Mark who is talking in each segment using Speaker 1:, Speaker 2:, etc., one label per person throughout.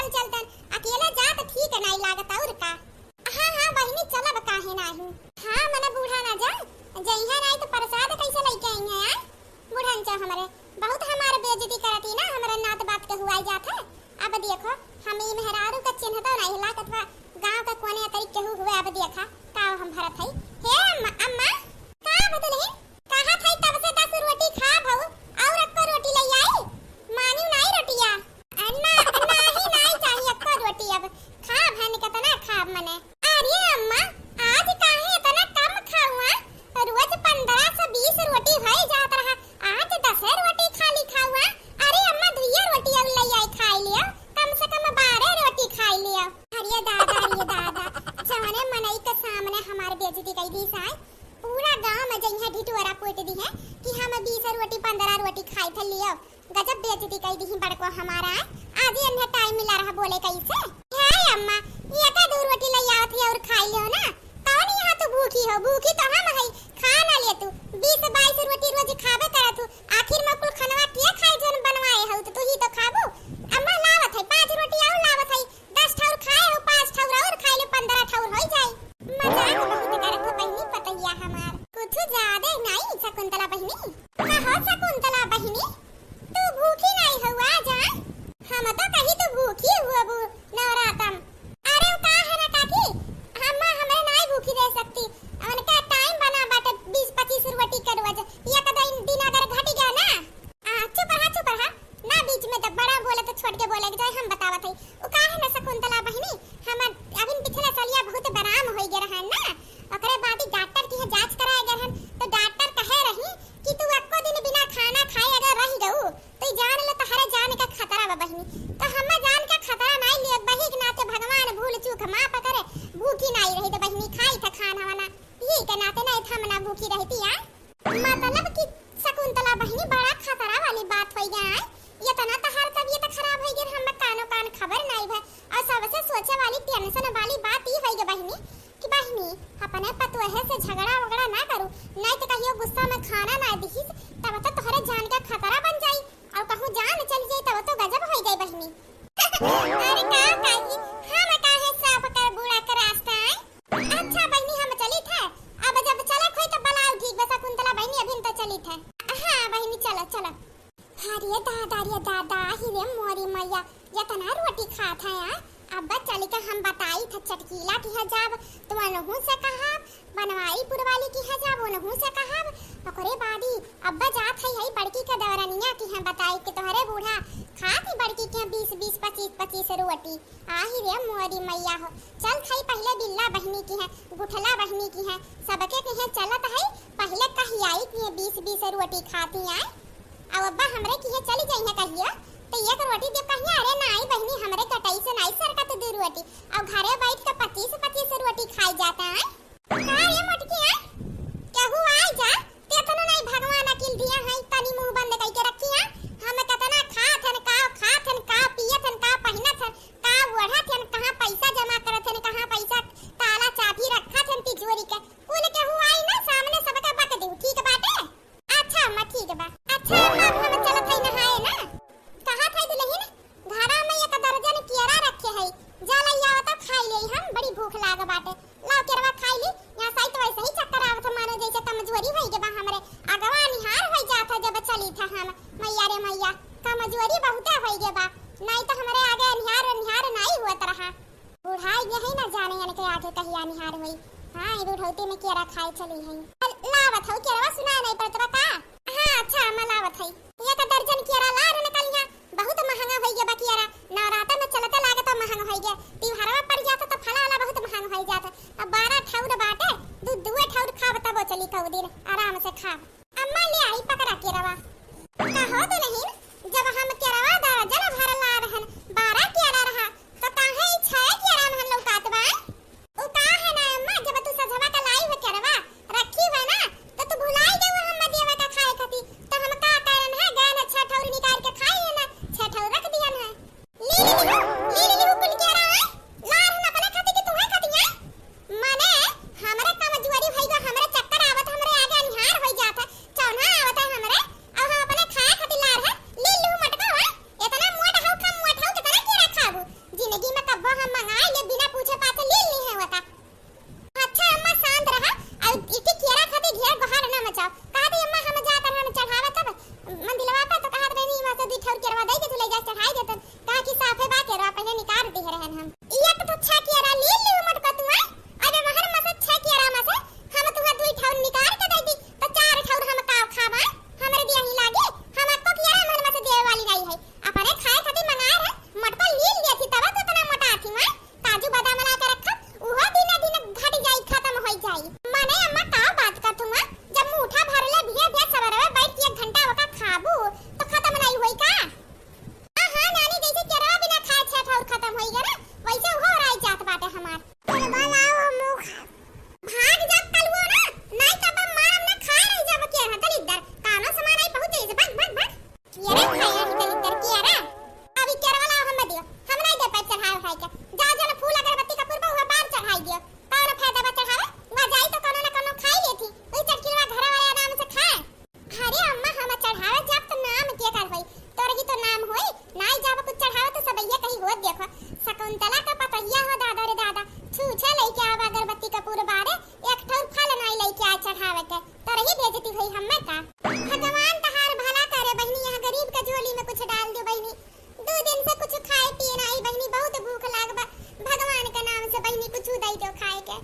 Speaker 1: चल चलतन अकेले जा तो ठीक है नहीं लागत और का। हां हां बहिनी चलब काहे नाही। हां मने बूढ़ा ना जा जइहा नहीं तो प्रसाद कैसे लेके आई है यार। बूढ़न चा हमरे बहुत हमारे बेइज्जती करती ना हमारे नात बात के हुआ जात है। अब देखो हम ई मेहरारू का चिन्ह तो नहीं लागत बा गांव का कोने तरी केहू हुए। अब देखा का हम भरत है हे अम्मा का बदले कहा था तब से 10 रोटी खा भाऊ और अक्को रोटी ले आई मानी नहीं रोटिया अन्ना नहीं नहीं चाहिए अक्को रोटी अब खा भन के तना खा मने। अरे अम्मा आज काहे इतना कम खाऊं रोज 15 से 20 रोटी भई जात रहा आज 10 रोटी खाली खाऊं। अरे अम्मा 2 रोटी अब ले आई खाई लियो कम से कम 12 रोटी खाई लियो। अरे दादा चावने मनई के सामने हमारे बेइज्जती कई दी साय पूरा गांव में जइहा ढिटोरा पोट दी है कि हम 20 रोटी 15 रोटी खाई थे लियो। गजब बेइज्जती कई दी बड़को हमारा आज इन्हें टाइम मिला रहा बोले कैसे हाय अम्मा ये का 2 रोटी ले आवत है और खाई लियो ना कौन यहां तो भूखी हो भूखी तो हम है खा ना ले तू 20 22 रोटी रोज खाबे करा तू आखिर में कुल खनवा के खाई जोन बनवाए हो तो तू ही तो खाबो। अम्मा लावत है 5 रोटी और लावत है 10 ठाउर खाए हो 5 ठाउर और खाई ले 15 ठाउर हो जाए। मजाक बहुत करत हो बहिनी पतैया हमार कुछ ज्यादा नहीं शकुंतला बहिनी। कहो शकुंतला बहिनी तू भूखी नहीं हुआ जा हम तो कहीं तो भूखी हुआ बू नवरातम। अरे का है ना काकी अम्मा हमें नहीं भूखी रह सकती उनका टाइम बना बाटे 20 25 रोटी करवा जा ये कदा दिन अगर घट गया ना चुप रहा ना बीच में तो बड़ा बोले तो छोड़ के बोले जाए हम बतावत है ओ का है ना शकुंतला बहिनी हम अभी पिछले सालिया बहुत बराम होई गे रहन ना ओकरे बाद डॉक्टर की जांच कराए गे रहन तो डॉक्टर कहे रही कि तू एको दिन बिना खाना खाए अगर रह गऊ तो जान ले तहरे जान का खतरा बा बहिनी तो हम जान का खतरा नहीं लियो बही के नाते भगवान भूल चूक माफ करे भूखी नहीं रही तो बहिनी खाई था खाना वाना ये के नाते नहीं था मना भूखी रहती यार मतलब कि शकुंतला बहिनी बड़ा खतरा वाली बात होई गया ये तना तहार तबीयत खराब होई गे हम कानो कान खबर नहीं भे और सबसे सोचे वाली टेंशन वाली बात ई होई गे बहिनी कि बहिनी अपने पतोहे से झगड़ा वगड़ा ना करू नहीं तो कहियो गुस्सा में खाना ना दिखिस तब तो तोहरे जान का खतरा बन जाई और कहूं जान चली जाई तब तो गजब होई गई बहिनी। अरे का काकी हम काहे साफ कर बूढ़ा का रास्ता है अच्छा बहिनी हम चली थे अब जब चले खोई तो बलाओ ठीक बस कुंतला बहिनी अभी तो चली थे। हां बहिनी चलो अरे दादा ही रे मोरी मैया ये तना रोटी खात है यार अब चली के हम बताई था चटकीला की हजाब तुम नहु से कहा बनवाई पुरवाली की हजाब नहु से कहा ओकरे बादी अब्बा जात है बड़की का दवरनिया की हम बताई कि तोहरे बूढ़ा खाती बड़की के 20 25 रोटी आही रे मोरी मैया हो चल खाई पहले बिल्ला बहिनी की है गुठला बहिनी की है सबके के है चलत है पहले कहियाई की 20 रोटी खाती आए अब अब्बा हमरे की है चली जाई है कहिया तो एक रोटी दे कहिया अरे नहीं बहिनी हमरे कटाई से नहीं सरकत 2 रोटी अब घरे बैठ के 25 रोटी खाई जाता है का ये मोटकी है केहू आई जा तेतनो नहीं भगवान अकिल दिया है तनी मुंह बंद करके रखी है हम कतना खाथन का पियथन का पहिनथन का ओढ़थन कहां पैसा जमा करथन कहां पैसा ताला चाबी रखथन तिजोरी के कुल केहू आई ना सामने सबका बक दे ठीक बाटे। अच्छा अम्मा ठीक बा अच्छा अब हम चलत है नहाए ना कहा था दुल्हन घरा में एक दर्जन केरा रखे है जा लइया तो खाई ले हम बड़ी भूख लाग बाटे लाओ केरवा खाई ली यहां साई तो वैसे ही चक्कर आवत मानो जैसे कमजोरी होई के बा हमरे अगवा निहार होई जात जब चली था हम मैया रे मैया कमजोरी बहुत होई के बा नहीं तो हमरे आगे निहार नहीं हुआ रहा बुढ़ाई यही ना जाने यानी के आगे कहिया निहार होई। हां ई बुढ़ौती में केरा खाई चली है लावत हो केरवा सुना नहीं पड़त बता। हां अच्छा मैं लावत है एक दर्जन केरा ला रे निकलिया बहुत महंगा होई गे बकियारा नवरात्र में चलते लागत महंगा होई गे तिहारवा पड़ जाता तो फला वाला बहुत महंगा होई जाता अब 12 ठाउर बाटे दू ठाउर खाब तब चली कऊ दिन आराम से खाब। अम्मा ले आई पकड़ा केरवा कहो तो नहीं जब हम केरवा दर्जन भर ला रहन 12 केरा रहा तो काहे 6 केरा में लौकात बा ओ का है ना अम्मा जब तू सजवा का लाई हो केरवा रखी है ना तो तू भुलाई गए हम देवा का खाए खाती तो हम का कारण है गाना 6 ठाउर निकाल के खाई है ना 6 ठाउर रख दिया है ली कुल केरा है ला रहन अपने खाती कि तू है खाती है माने हमरा कमजोरी होई गा हमरा चक्कर आवत हमरे आगे निहार होई जात है चौना आवत है हमरे अब हम अपने खाए खाती ला रहे शकुंतला का पतैया हो दादा रे दादा, छूछे लेके आवा अगरबत्ती कपूर बारे, एक ठौर फल नहीं लेके आ चढ़ावे के, तरही बेइज्जती भई हम्मे का। भगवान तहार भला करे बहनी, यहाँ गरीब के झोली में कुछ डाल दो बहनी। 2 दिन से कुछ खाए पिए नहीं बहनी, बहुत भूख लागबा, भगवान के नाम से बहनी कुछ दे दो खाए के।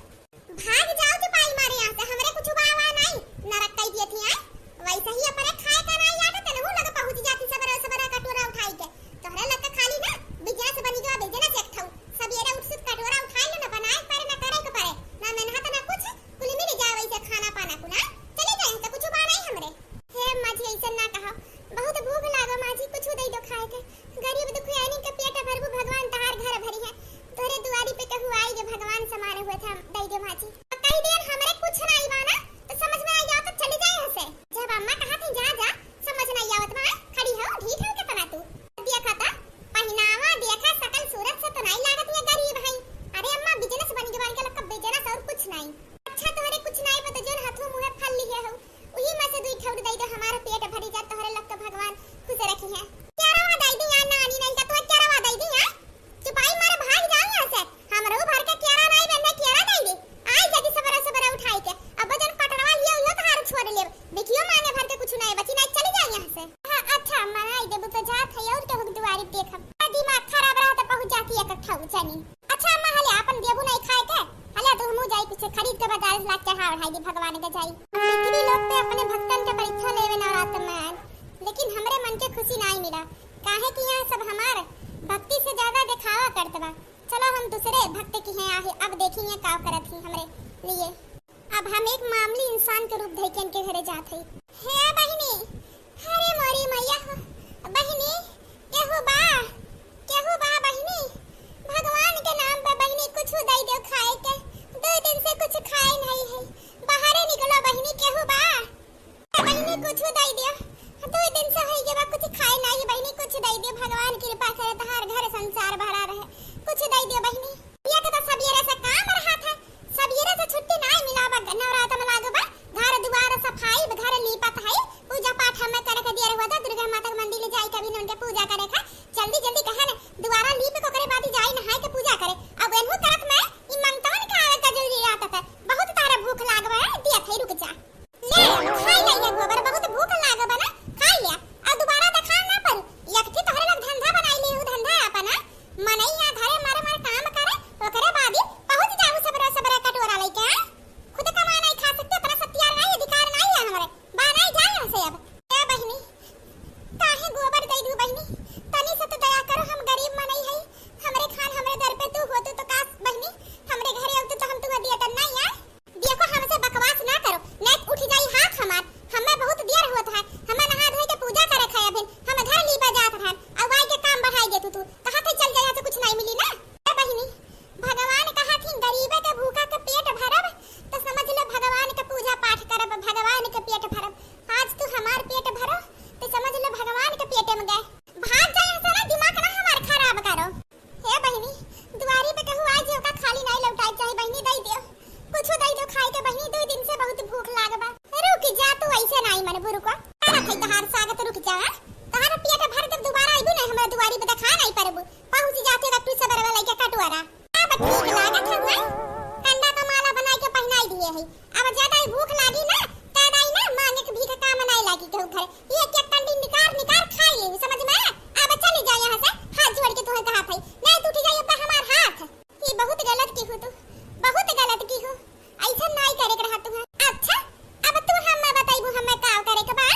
Speaker 1: भाग जाओ तू पाई मारे यहाँ से, हमरे कुछ बावा नहीं, नरक कई दिए थी आए, वैसे ही अपने खाए का नहीं आदत है ना, वो लगा पहुंच जाती सबरा सबरा कटोरा उठाई के, तोहरा लग खाली ना बिजनेस बनी गया, बिजनेस एक ठौ सबेरे उठ सुत कटोरा उठाई लो ना, बनाए पारे ना करे के पारे ना, मेहनत ना कुछ कुल मिल जाए वैसे खाना पाना कुना चले जाए तो कुछ बा नहीं हमरे। हे माजी ऐसा ना कहो, बहुत भूख लागो माजी, कुछ दे दो खाए के, गरीब दुखियानी के पेट भरबू, भगवान तहार घर भरी है, तोरे दुआरी पे कहू आई जे भगवान समारे हुए थे, दे दो माजी। कई दिन हमरे कुछ नहीं बाना तो समझ में आ जाओ तो चले जाए यहाँ से, जब अम्मा कहा थी जा जा समझ नहीं आवत बा, खड़ी हो ढीठ हो के तना तू देखा था पहनावा देखा सकल सूरत से तो नहीं लागत है गरीब है। अरे अम्मा बिजनेस बन गया के लक बिजनेस और कुछ नहीं, अच्छा तोहरे कुछ नहीं पता जोन हाथों मुंह फल लिए हो उही में से 2 ठौर दे दे, हमारा पेट भरी जा, तोहरे लक तो भगवान खुश रखी है। क्या रवा दे दी यार नानी नहीं का, तो क्या रवा दे दी यार चुपाई मारे भाग जाओ यहाँ से, हमरो भर के केरा नहीं बंदे केरा दे दी, आई जदी सबरा सबरा उठाई के, अब जन कटरवा लियो यो तहार छोड़ ले, देखियो माने भर के कुछ नहीं बची नहीं, चली जा यहाँ से। हां अच्छा अम्मा आई देबू तो जा थे और के दुआरी देखब, दिमाग खराब रहा तो पहुंच जाती है इकट्ठा जानी। अच्छा अम्मा हले अपन देबू नहीं खाए के, हले तो हमू जाई कुछ खरीद के बाजार से ला चढ़ा उठाई दी भगवान के जाई। बिक्री लोग पे अपने भक्तन के परीक्षा लेवे नवरात्र में, लेकिन हमरे मन के खुशी नहीं मिला, काहे कि यहाँ सब हमार भक्ति से ज्यादा दिखावा करत बा। चलो हम दूसरे भक्त की हैं आहे, अब देखेंगे का करत ही हमरे लिए। अब हम एक मामूली इंसान के रूप धइकन के घरे जात हई। हे बहिनी, अरे मोरी मैया हो बहिनी, केहू बा बहिनी, भगवान के नाम पे बहिनी कुछ दे दो खाए के, 2 दिन से कुछ खाए नहीं है, बाहर निकलो बहिनी, केहू बा बहिनी कुछ दे दो, 2 दिन से है ये बा कुछ खाए नहीं बहिनी, कुछ दे दो, भगवान कृपा करे तहार घर संसार भरा रहे, कुछ दे दो बहिनी। ये के तो सबेरे से काम रहा था, सबेरे से छुट्टी नहीं मिला बा, नवरात्र में लागो बा, घर दुआर सफाई घर लीपत है, पूजा पाठ हमें करे के दिया हुआ था, दुर्गा माता के मंदिर ले जाई कभी उनके पूजा करे का, जल्दी जल्दी कहे ना दुआरा लीप को करे बाती जाई नहाए के पूजा करे, अब एनहु करत में ई मंगतवन का आवे का जरूरी आता है, बहुत तारा भूख लागबा है, दिया थे रुक जा ले खाई ले गोबर, बहुत भूख लागबा ना खाई ले, अब दोबारा देखा ना पर एकठी तोहरे लग धंधा बनाई ले, उ धंधा अपना मनई या घरे मारे काम करे, ओकरे बादी पहुंच जाऊ सबरा सबरा कटोरा लेके, खुद कमा नहीं खा सकते, अपना सत्यार नहीं अधिकार नहीं है हमरे, बा नहीं जाए यहाँ से। अब ए बहिनी काहे गोबर दे दू बहिनी, तनी से तो दया करो, हम गरीब मनई है, हमरे खान हमरे दर पे तू होतू तो काश बहिनी हमरे घरे होतू तो हम तुहा दिया त नहीं यार, देखो हमसे बकवास ना करो, नेट उठ जाई हाथ हमार, हमें बहुत देर होत है, हमें नहा धोई के पूजा करे खाया फिर हम घर लीपा जात है, अब वाई के काम बढ़ाई दे तू कहां थे चल जाए, से कुछ नहीं मिली ना। ए बहिनी भगवान कहा थी गरीबे के भूखा के पेट भरब, तो समझ ले भगवान के पूजा पाठ करब, भगवान के पेट भरब, आज तू हमार पेट भरो तो समझ ले भगवान के पेट में गए, भाग जाए ऐसा ना दिमाग ना हमार खराब करो। हे बहिनी दुआरी पे कहू आज का खाली नहीं लौटाई चाहे बहिनी दे दियो, कुछ दे दो खाए के बहिनी, 2 दिन से बहुत भूख लागबा, रुक जा तू ऐसे नहीं मन बुरु को तारा खई तहार सागत रुक जा, तहार पेट भर के दोबारा आइबू नहीं हमरा दुआरी पे खा नहीं परबू, पहुंच जाते कट्टू सबरा लेके कटवारा, अब ठीक लागत है कंडा का माला बनाई के पहनाई दिए है, अब ज्यादा भूख लागी ना तादाई ना मांगे के भीख काम नहीं लागी के घर, ये एक कंडी निकार खाई ले, समझ में अब चली जा यहाँ से, हाथ जोड़ के तुम्हें कहा था नहीं टूट जाए अब हमार हाथ, ये बहुत गलत की हो तू, बहुत गलत की हो, ऐसा नहीं करे के रहा तू। अच्छा अब तू हमें बताइबू हमें का करे के बा,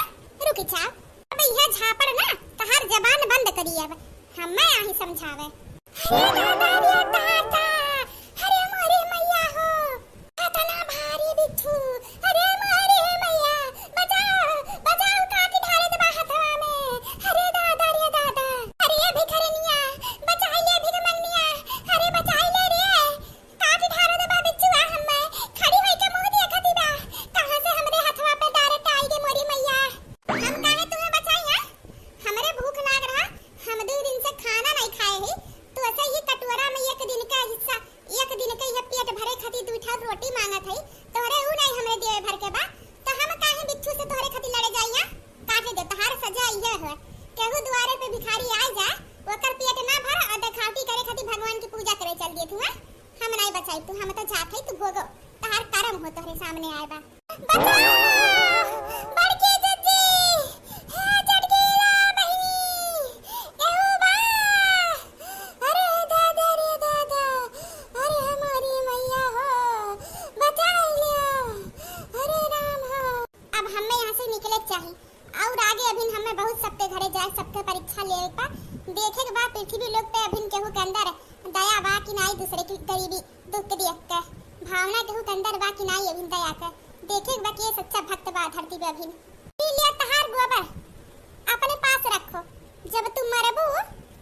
Speaker 1: रुक जा अब यह झापड़ ना तहार जबान बंद करी, अब हमें आही समझावे। अरे दादा रे दादा, अरे मोरे मैया हो इतना भारी बिच्छू, अरे मोरे मैया बचाओ बचाओ, काटी ढाले दबा हथवा में, अरे दादा रे दादा, अरे भिखरनिया बचाई ले भिखमनिया, अरे बचाई ले रे, काटी ढाले दबा बिच्छुआ, हमें खड़ी होई के मुंह देखती बा, कहां से हमरे हथवा पे डायरेक्ट आई गे मोरी मैया, हम काहे तुम्हें बचाई है, हमरे भूख लाग रहा, हम 2 दिन से खाना नहीं खाए ही, तो ऐसे ही कटु तू हम नहीं बचाई तू हम तो जात है तू भोगो तहार करम हो तोरे सामने आए बा बड़की जज्जी है चटकीला बहिनी एहू बा अरे दादा रे दादा अरे हमारी मैया हो बचा लियो अरे राम हो अब हमें यहाँ से निकले चाहिए और आगे अभी हमें बहुत सबके घरे जाए सबके परीक्षा ले पा देखे के बाद पृथ्वी लोग पे अभी केहू के अंदर दया बा कि नहीं दूसरे की गरीबी दुख देख के भावना केहू के अंदर बा कि नहीं अभी दया के देखे के बा कि सच्चा भक्त बा धरती पे अभी लिए तहार गोबर अपने पास रखो जब तुम मरबू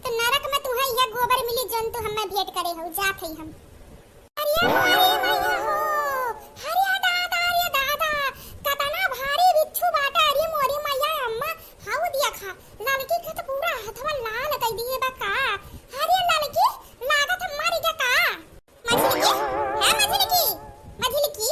Speaker 1: तो नरक में तुम्हें यह गोबर मिली जन तू हमें भेंट करे हो जात है हम अरे मैया हो अरे दादा कतना भारी बिच्छू बाटा अरे मोरी मैया अम्मा हाउ दिया खा लड़की के तो पूरा हथवा लाल कर दिए बा का अरे लड़की लागत मारी के का मछली की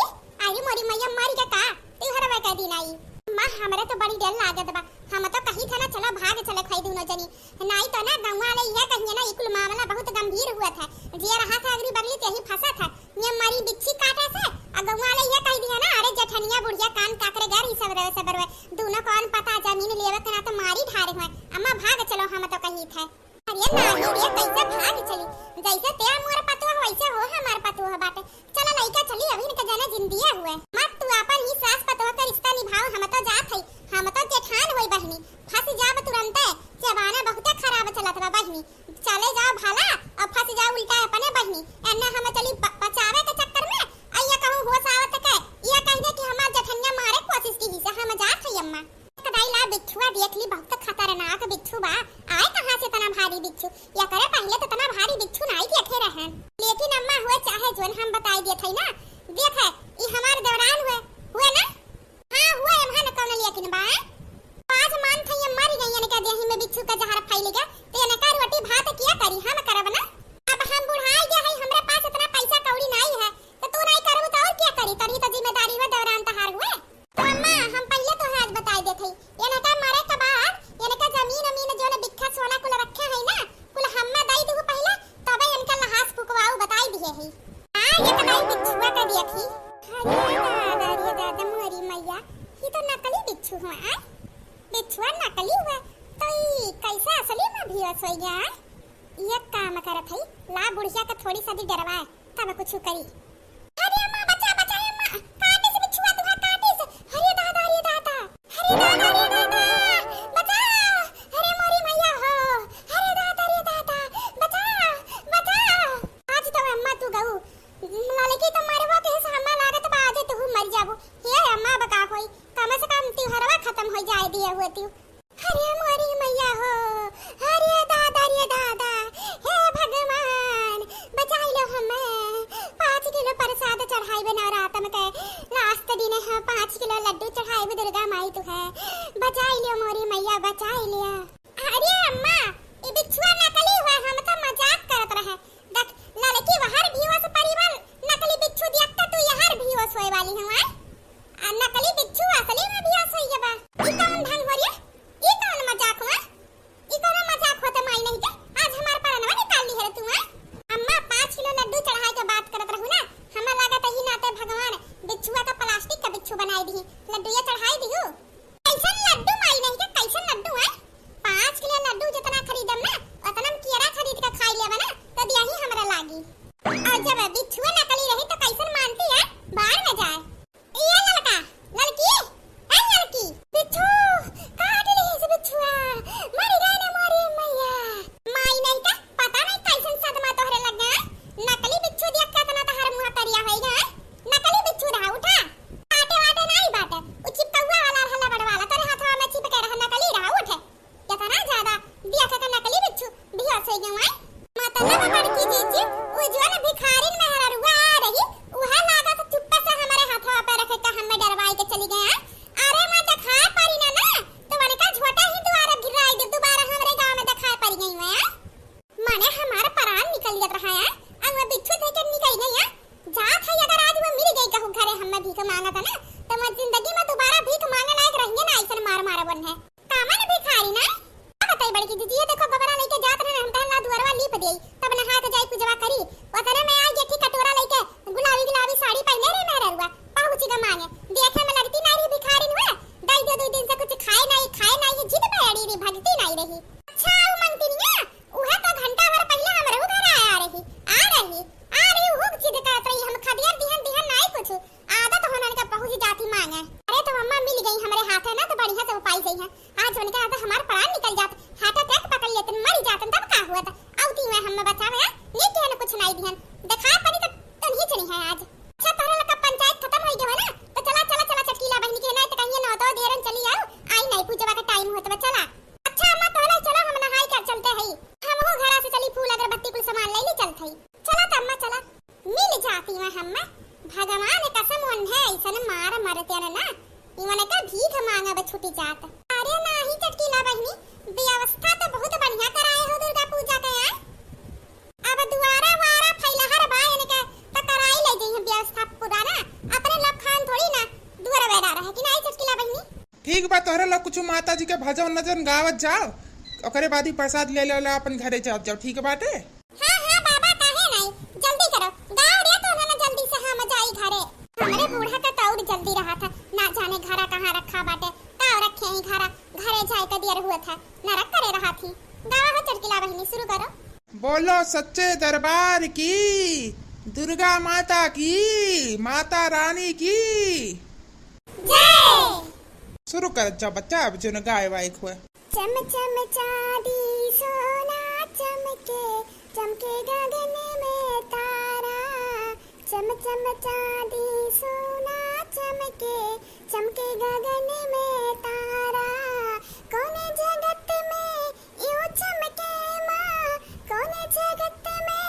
Speaker 1: अरे मोरी मैया मारी के का तू हरवा कर दी नहीं मां हमरे तो बड़ी डर लागत बा हम तो कहीं था ना चला भाग चले खाई दूनो जनी नहीं तो ना गांव वाले ये कहिए ना इकुल मामला बहुत गंभीर हुआ था जे रहा था अगली बगली ते ही फंसा था ये मारी बिच्छी काटे से आ गांव वाले ये कह दिया ना अरे जठनिया बुढ़िया कान काकरे घर ही सब रहे दोनों कौन पता जमीन लेवे के ना तो मारी ढारे हुए अम्मा भाग चलो हम तो कहीं थे अरे नहीं रे कैसे भाग चली जैसे ते मोर पतवा वैसे हो हमार पतवा बाटे चला लइका चली अभी न के जाने जिंदिया हुए मत तू अपन ही सास पतवा का रिश्ता निभाओ हम तो जात है हम तो जेठान होई बहनी फंस जाब तुरंत जबाना बहुत खराब चलत बा बहनी चले जाओ भाला और फंस जाओ उल्टा अपने बहनी एना हम चली बचावे के चक्कर में अइया कहूं होश आवत के ये कह दे कि हमार जठनिया मारे कोशिश की से हम जात है अम्मा कदाई ला बिच्छुआ देख ली बहुत खतरनाक बिच्छू बा आए कहां से तना भारी बिच्छू या करे पहले तो तना भारी बिच्छू नहीं देखे रहन लेकिन अम्मा हुए चाहे जोन हम बताई देत है ना देख है ई हमार दौरान हुए ना हां हुए हम न कौन लेकिन बा 5 मान थे मर गई ने कह देही में बिच्छू का जहर फैलेगा तो ने का रोटी भात किया करी हम करब ना अब हम बुढ़ाई गए है हमरे पास इतना पैसा कौड़ी नहीं है तो तू नहीं करबू तो और क्या करी तरी तो जिम्मेदारी में दौरान तहार हुए तो अम्मा हम पहले तो आज बताई देत है ये ने का मरे के बाद ये ने का जमीन जो ने बिक्खा सोना कुल रखे है ना कुल हम्मा दई दू पहले तबे इनका लहास फुकवाऊ बताई दिए है हां ये कदाई बिच्छुआ का देखी अरे दादा मोरी मैया ये तो नकली बिच्छू हुआ है बिच्छुआ नकली हुआ तो ई कैसे असली में भी होई गया ये काम करत है ला बुढ़िया का थोड़ी सा भी डरवाए तब कुछ करी अरे अम्मा बचा अम्मा काटे से बिच्छुआ तुहा काटे से अरे दादा बचा अरे मोरी मैया हो अरे दादा बचा आज तो अम्मा तू गऊ लड़की तो मरवा के हम्मा लागत बा आज तू मर जाबू हे अम्मा बका होई कम से कम त्योहारवा खत्म हो जाए दिए हुए तू अरे मोरी मैया हो अरे दादा हे भगवान बचा लो हमें 5 किलो प्रसाद चढ़ाई बना रात में के लास्ट दिन है 5 किलो लड्डू चढ़ाई भी दुर्गा माई तू है बचा लो मोरी मैया बचा लिया अरे अम्मा ये बिच्छुआ नकली हुआ हम तो मजाक करत रहे देख लड़की बाहर भी हो परिवार नकली बिच्छू देखता तू यहां भी हो सोए वाली हुआ नकली बिच्छू असली में भी हो सोई बा ई कौन ढंग हो रे ई कौन मजाक हुआ ई कौन मजाक होता माई नहीं के आज हमार परनवा निकाल ली है तू अम्मा 5 किलो लड्डू चढ़ाई के बात करत रहू ना हमें लागत ही नाते भगवान बिच्छुआ का प्लास्टिक का बिच्छू बनाई दी लड्डू ये चढ़ाई दियो कैसन लड्डू माई नहीं के कैसन लड्डू है 5 किलो लड्डू जितना खरीदम ना उतना कीड़ा खरीद के खाई लेबा ना तो दियाही हमरा लागी और जब बिच्छुआ नकली रही तो कैसन मानती है बाहर में जाए ये लड़की बिच्छू काट ली इस बिच्छुआ मर गई ना मोरी मैया माई नहीं का पता नहीं कैसन सदमा तोहरे लग गया नकली बिच्छू देख के तना तहर मुंह करिया होइगा नकली बिच्छू रहा उठा काटे वाटे नहीं बाटे उ चिपकौआ वाला हल्ला बड़ वाला तेरे हाथवा में चिपके रहा नकली रहा उठे कितना ज्यादा देख के नकली बिच्छू भी हंस गई है मतलब बड़की जीजी उ जो ना भिखारिन में हरा रुआ पूजवा करी ओतने में आई जेठी कटोरा लेके गुलाबी गुलाबी साड़ी पहने रे मेरे रुआ पहुंची ग मांगे देखे में लगती नहीं भिखारी हुए दई दो दिन से कुछ खाए नहीं जिद पे अड़ी री भगती नहीं रही अच्छा उ मनती नहीं उहे तो घंटा भर पहले हमरे घर आ रही उ जिद करत रही हम खदिया दिहन नहीं कुछ आदत होने का पहुंच जाती मांगे अरे तो अम्मा मिल गई हमारे हाथ है ना तो बढ़िया से उपाय गई है आज उनका आता हमार प्राण निकल जात हाथ अटैक पकड़ लेते मर जातन तब का हुआ था औती में हम बचावे ये के न कुछ नहीं दिहन देखा पड़ी तो नहीं चली है आज अच्छा तोरा लका पंचायत खत्म हो गई है ना तो चला चटकीला बहनी के ना तो कहिए न तो देरन चली आओ आई नहीं पूजवा का टाइम होत बा चला अच्छा अम्मा तोला चलो हम नहाई कर चलते हई हम हो घरा से चली फूल अगरबत्ती कुल सामान ले चलत हई चला त अम्मा चला मिल जाती है हम भगवान कसम वन है ऐसन मार मरते ना इवन का भीख मांगा बे छुटी जात अरे नाही चटकीला बहनी व्यवस्था तो बहुत बढ़िया कराए हो दुर्गा पूजा के यार अब दुआरा वारा फैलहर बायन के त कराई ले जई व्यवस्था पूरा ना अपने लोग खान थोड़ी ना दुआरा बैठा रहे कि नहीं चटकीला बहनी
Speaker 2: ठीक बा तोहरा लोग कुछ माता जी के भजन नजन गावत जाओ ओकरे बाद ही प्रसाद ले ले अपन घरे जाओ ठीक बाटे
Speaker 1: हां बाबा काहे नहीं जल्दी करो गाओ रे तो ना जल्दी से हम जाई घरे हमरे बूढ़ा का तौर जल्दी रहा था ना जाने घरा कहां रखा बाटे ताव रखे ही घरे जाए का देर हुआ था ना रख करे रहा थी गावा हो चटकीला बहनी शुरू करो
Speaker 2: बोलो सच्चे दरबार की दुर्गा माता की माता रानी की
Speaker 1: जय
Speaker 2: शुरू कर जा बच्चा अब जो न गाय वाइक हुए
Speaker 1: चम चम चांदी सोना चमके चमके गगन में तारा चम चम चांदी सोना चमके चमके गगन में तारा कौन जगत में यूं चमके माँ कौन जगत में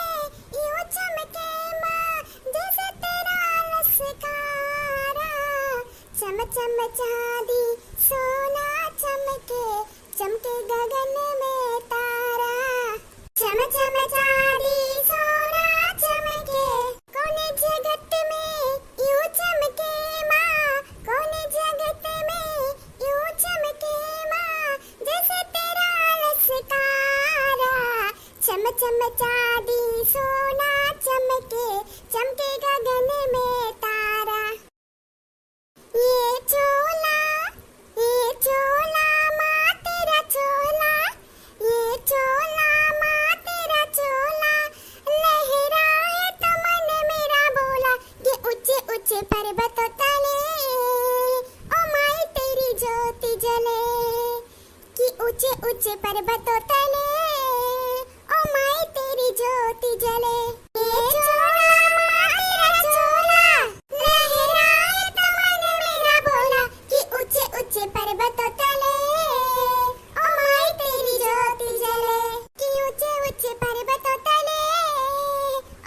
Speaker 1: यूं चमके माँ जैसे तेरा लसकारा चम चम चांदी सोना चमके चमके गगन में तारा चम चम चांदी सोना चमके कौन जगत में यूं चमके माँ कौन जगत में यूं चमके माँ जैसे तेरा लसकारा चम चम चांदी सोना चमके चमके गगन में तारा ये चोला माँ तेरा चोला ये चोला माँ तेरा चोला लहराए तो मन मेरा बोला ये ऊंचे ऊंचे पर्वतों तले ओ माई तेरी ज्योति जले कि ऊंचे ऊंचे पर्वतों तले ओ माई तेरी ज्योति जले ये चोला माँ तेरा चोला लहराए तो मन मेरा बोला कि ऊंचे ऊंचे पर्वतों तले ओ माई तेरी ज्योति जले कि ऊंचे ऊंचे पर्वतों तले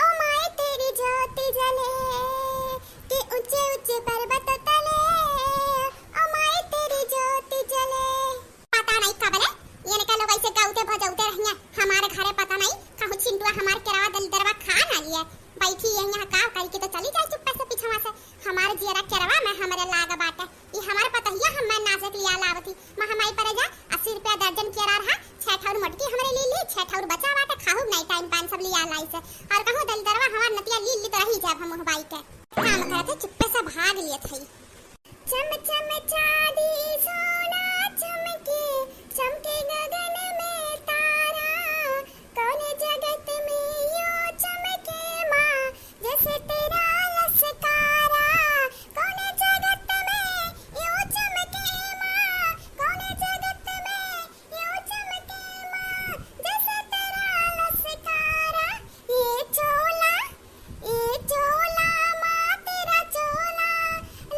Speaker 1: ओ माई तेरी ज्योति जले कि ऊंचे ऊंचे पर्वतों तले ओ माई तेरी ज्योति जले पता नहीं कब है ये निकल लोग ऐसे गाउते भजौते रहिया हमारे घरे पता नहीं कहूं छिंटुआ हमार केरावा दल दरवा खा ना लिया बैठी यहां काव करी के तो चली जाए चुप्पे से पीछवा से हमारे जियरा केरवा में हमरे लागा बाटे ई हमार पतहिया हम मैं नाचत लिया लावती महमाई पर जा 80 रुपया दर्जन केरा रहा 6 ठौर मटकी हमरे ले ली 6 ठौर बचा बाटे खाहू नहीं टाइम पान सब लिया लाई से और कहूं दल दरवा हमार नतिया ली तो रही जाब हम बाई के काम करते चुप्पे से भाग लिए थई चम चम चांदी सोना चमके चमके गगन में तारा कौन जगत में यूं चमके माँ जैसे तेरा लसकारा कौन जगत में यूं चमके माँ कौन जगत में यूं चमके माँ जैसे तेरा लसकारा ये चोला माँ तेरा चोला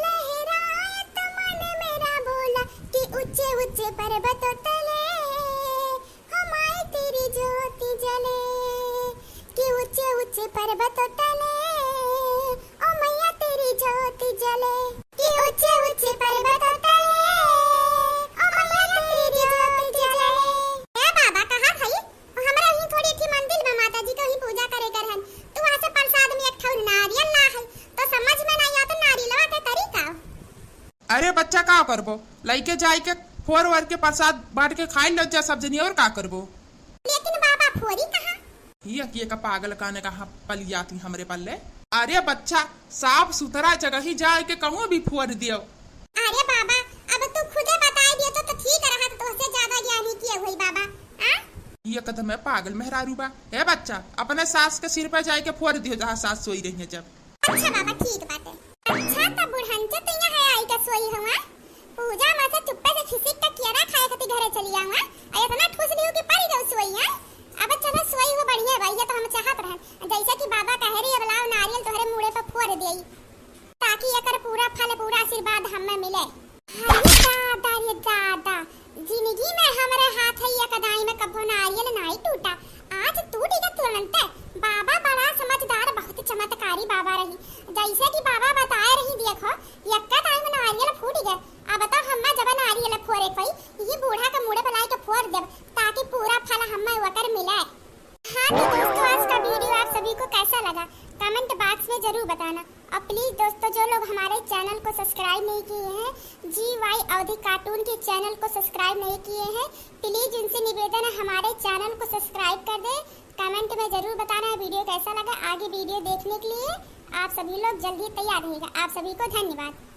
Speaker 1: लहराए तो मन मेरा बोला कि ऊंचे ऊंचे पर्वतों तले हमारी तेरी ज्योति जले कि ऊंचे ऊंचे पर्वतों तले ओ मैया तेरी ज्योति जले कि ऊंचे ऊंचे पर्वतों तले ओ मैया तेरी ज्योति जले ए बाबा कहां थई हमरा ही थोड़ी थी मंदिर में माता जी को ही पूजा करे करहन तू वहां से प्रसाद में एक ठौर नारियल ना है तो समझ में नहीं आता नारियलवा के तरीका
Speaker 2: अरे बच्चा का करबो लइके जाई के फोर वर के प्रसाद बांट के खाई लो जा सब जनी और का करबो
Speaker 1: लेकिन बाबा फोरी कहां
Speaker 2: ये का पागल काने कहाँ पल जाती हमरे पल्ले। अरे बच्चा साफ सुथरा जगह ही जाए के कहूँ भी फोड़ दियो।
Speaker 1: अरे बाबा अब तू खुदे बता दियो तो ठीक रहा, तो तुझसे ज्यादा ज्ञानी किया हुई बाबा।
Speaker 2: ये कदम है पागल मेहरारू बा। है बच्चा अपने सास के सिर पे जाए के फोड़ दियो जहाँ सास सोई रही है जब।
Speaker 1: अच्छा बाबा ठीक बात है। अच्छा तब बुढ़न से तू यहाँ है आई का सोई हुआ पूजा मां से चुप्पे से खिसिक का केरा खाए खाती घरे चली आऊंगा। अरे इतना ठूस लियो कि पड़ी जाओ सोई है। अब चलो सोई हो बढ़िया भाई, ये तो हम चाहत रहन जैसे कि बाबा कह रही है बुलाओ नारियल तोहरे मुड़े पे फोड़ देई ताकि एकर पूरा फल पूरा आशीर्वाद हमें मिले। अरे दादा रे दादा, जिंदगी में हमारे हाथ है ये कदाई में कभो नारियल नहीं टूटा, आज टूट गया तुरंत। बाबा बड़ा समझदार बहुत चमत्कारी बाबा रही, जैसे कि बाबा बताए रही देखो यक्का टाइम में नारियल फूट गए। अब तो हम्मा जब नारियल फोड़े कोई ये बूढ़ा के मुड़े पे लाई के फोड़ दे ताकि पूरा फल हमें वकर मिले। हाँ तो दोस्तों आज का वीडियो आप सभी को कैसा लगा कमेंट बॉक्स में जरूर बताना। और प्लीज दोस्तों जो लोग हमारे चैनल को सब्सक्राइब नहीं किए हैं GY अवधि कार्टून के चैनल को सब्सक्राइब नहीं किए हैं, प्लीज उनसे निवेदन है हमारे चैनल को सब्सक्राइब कर दे। कमेंट में जरूर बताना वीडियो कैसा लगा। आगे वीडियो देखने के लिए आप सभी लोग जल्दी तैयार रहिएगा। आप सभी को धन्यवाद।